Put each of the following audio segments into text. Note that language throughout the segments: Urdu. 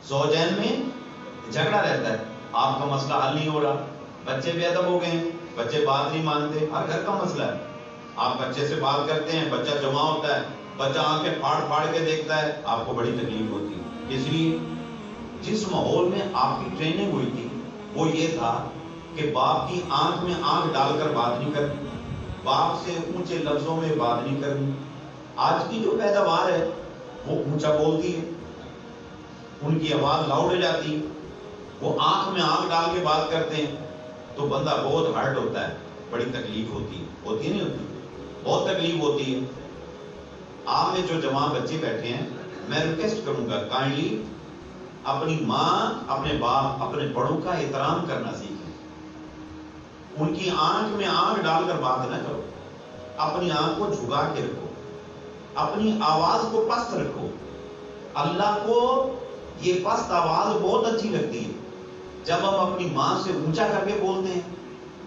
زوجین میں جھگڑا رہتا ہے، آپ کا مسئلہ حل نہیں ہو رہا، بچے بے ادب ہو گئے ہیں، بچے بات نہیں مانتے، ہر گھر کا مسئلہ ہے. آپ بچے سے بات کرتے ہیں، بچہ جمع ہوتا ہے، بچہ آنکھیں پھاڑ پھاڑ کے دیکھتا ہے، آپ کو بڑی تکلیف ہوتی ہے. اس لیے جس ماحول میں آپ کی ٹریننگ ہوئی تھی وہ یہ تھا کہ باپ کی آنکھ میں آنکھ ڈال کر بات نہیں کرنی، باپ سے اونچے لفظوں میں بات نہیں کرنی. آج کی جو پیداوار ہے وہ اونچا بولتی ہے، ان کی آواز لاؤڈ ہو جاتی ہے، وہ آنکھ میں آنکھ ڈال کے بات کرتے ہیں تو بندہ بہت ہرٹ ہوتا ہے، بڑی تکلیف ہوتی ہے نہیں ہوتی؟ بہت تکلیف ہوتی ہے. آپ میں جو جوان بچے بیٹھے ہیں، میں ریکویسٹ کروں گا کائنڈلی اپنی ماں، اپنے باپ، اپنے بڑوں کا احترام کرنا سیکھیں. ان کی آنکھ میں آنکھ ڈال کر بات نہ کرو، اپنی آنکھ کو جھکا کے رکھو، اپنی آواز کو پست رکھو. اللہ کو یہ پست آواز بہت اچھی لگتی ہے. جب ہم اپنی ماں سے اونچا کر کے بولتے ہیں،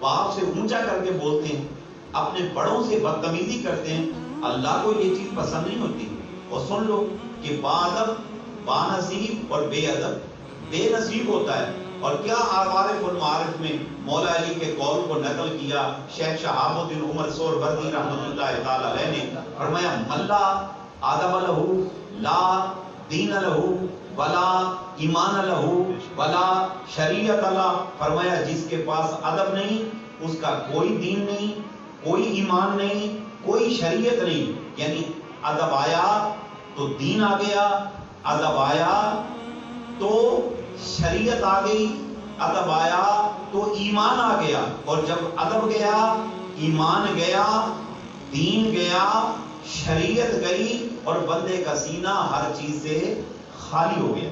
باپ سے اونچا کر کے بولتے ہیں، اپنے بڑوں سے بدتمیزی کرتے ہیں، اللہ کو یہ چیز پسند نہیں ہوتی. اور سن لو کہ باادب، بانصیب اور بے ادب بے نصیب ہوتا ہے. اور کیا عوارف المعارف میں مولا علی کے قول کو نقل کیا شیخ شہاب الدین عمر سہروردی رحمۃ اللہ تعالی علیہ نے، فرمایا ملا آدم لہو لا دین لہو ولا ایمان لہو ولا شریعت اللہ. فرمایا جس کے پاس ادب نہیں اس کا کوئی دین نہیں، کوئی ایمان نہیں، کوئی شریعت نہیں. یعنی ادب آیا تو دین آ گیا، ادب آیا تو شریعت آ گئی، ادب آیا تو ایمان آ گیا. اور جب ادب گیا، ایمان گیا، دین گیا، شریعت گئی اور بندے کا سینہ ہر چیز سے خالی ہو گیا.